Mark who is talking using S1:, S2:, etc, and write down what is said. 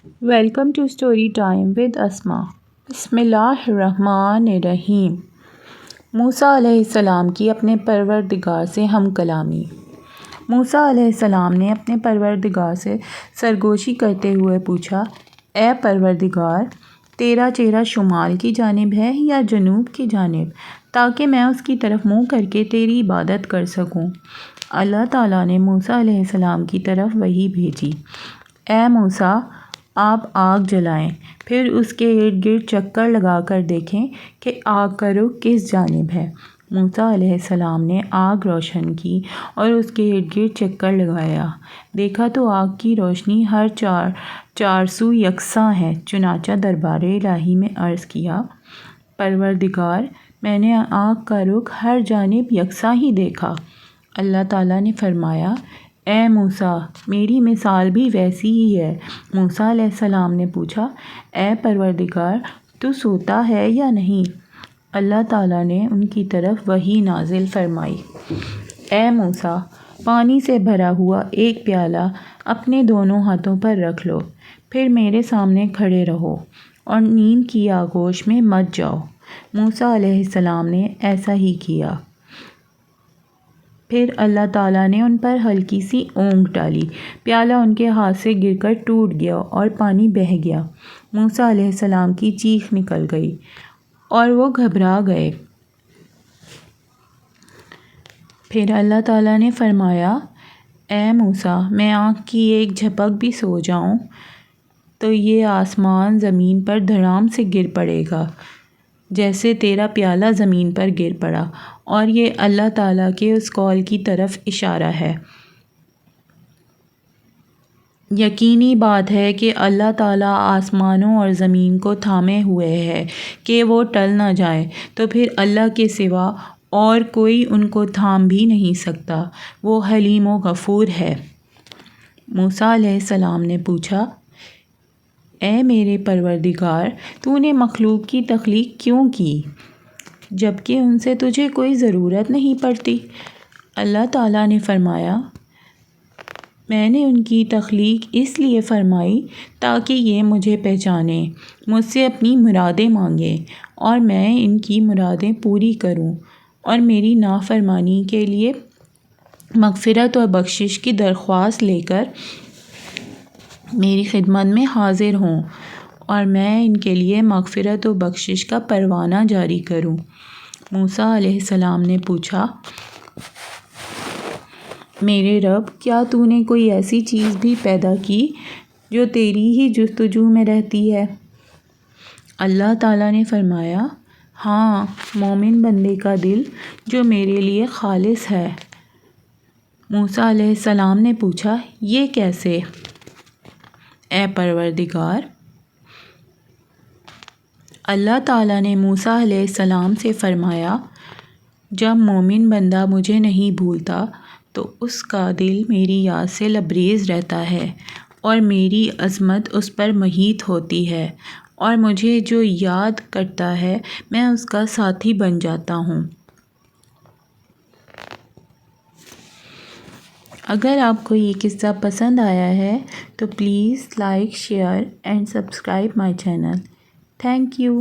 S1: Welcome to story time with Asma. بسم اللہ الرحمن الرحیم۔ موسیٰ علیہ السلام کی اپنے پروردگار سے ہم کلامی۔ موسیٰ علیہ السلام نے اپنے پروردگار سے سرگوشی کرتے ہوئے پوچھا، اے پروردگار، تیرا چہرہ شمال کی جانب ہے یا جنوب کی جانب، تاکہ میں اس کی طرف منہ کر کے تیری عبادت کر سکوں۔ اللہ تعالیٰ نے موسیٰ علیہ السلام کی طرف وحی بھیجی، اے موسیٰ، آپ آگ جلائیں، پھر اس کے ارد گرد چکر لگا کر دیکھیں کہ آگ کا رخ کس جانب ہے۔ موسیٰ علیہ السلام نے آگ روشن کی اور اس کے ارد گرد چکر لگایا، دیکھا تو آگ کی روشنی ہر چار سو یکساں ہے۔ چنانچہ دربار الہی میں عرض کیا، پروردگار، میں نے آگ کا رخ ہر جانب یکساں ہی دیکھا۔ اللہ تعالیٰ نے فرمایا، اے موسیٰ، میری مثال بھی ویسی ہی ہے۔ موسیٰ علیہ السلام نے پوچھا، اے پروردگار، تو سوتا ہے یا نہیں؟ اللہ تعالیٰ نے ان کی طرف وحی نازل فرمائی، اے موسیٰ، پانی سے بھرا ہوا ایک پیالہ اپنے دونوں ہاتھوں پر رکھ لو، پھر میرے سامنے کھڑے رہو اور نیند کی آغوش میں مت جاؤ۔ موسیٰ علیہ السلام نے ایسا ہی کیا۔ پھر اللہ تعالیٰ نے ان پر ہلکی سی اونگھ ڈالی، پیالہ ان کے ہاتھ سے گر کر ٹوٹ گیا اور پانی بہہ گیا۔ موسیٰ علیہ السلام کی چیخ نکل گئی اور وہ گھبرا گئے۔ پھر اللہ تعالیٰ نے فرمایا، اے موسیٰ، میں آنکھ کی ایک جھپک بھی سو جاؤں تو یہ آسمان زمین پر دھڑام سے گر پڑے گا، جیسے تیرا پیالہ زمین پر گر پڑا۔ اور یہ اللہ تعالیٰ کے اس قول کی طرف اشارہ ہے۔ یقینی بات ہے کہ اللہ تعالیٰ آسمانوں اور زمین کو تھامے ہوئے ہے کہ وہ ٹل نہ جائیں، تو پھر اللہ کے سوا اور کوئی ان کو تھام بھی نہیں سکتا۔ وہ حلیم و غفور ہے۔ موسیٰ علیہ السلام نے پوچھا، اے میرے پروردگار، تو نے مخلوق کی تخلیق کیوں کی جبکہ ان سے تجھے کوئی ضرورت نہیں پڑتی؟ اللہ تعالیٰ نے فرمایا، میں نے ان کی تخلیق اس لیے فرمائی تاکہ یہ مجھے پہچانیں، مجھ سے اپنی مرادیں مانگیں اور میں ان کی مرادیں پوری کروں، اور میری نافرمانی کے لیے مغفرت اور بخشش کی درخواست لے کر میری خدمت میں حاضر ہوں، اور میں ان کے لیے مغفرت و بخشش کا پروانہ جاری کروں۔ موسیٰ علیہ السلام نے پوچھا، میرے رب، کیا تو نے کوئی ایسی چیز بھی پیدا کی جو تیری ہی جستجو میں رہتی ہے؟ اللہ تعالیٰ نے فرمایا، ہاں، مومن بندے کا دل جو میرے لیے خالص ہے۔ موسیٰ علیہ السلام نے پوچھا، یہ کیسے؟ اے پروردگار، اللہ تعالیٰ نے موسیٰ علیہ السلام سے فرمایا، جب مومن بندہ مجھے نہیں بھولتا تو اس کا دل میری یاد سے لبریز رہتا ہے، اور میری عظمت اس پر محیط ہوتی ہے، اور مجھے جو یاد کرتا ہے میں اس کا ساتھی بن جاتا ہوں۔ اگر آپ کو یہ قصہ پسند آیا ہے تو please like, share and subscribe my channel. Thank you.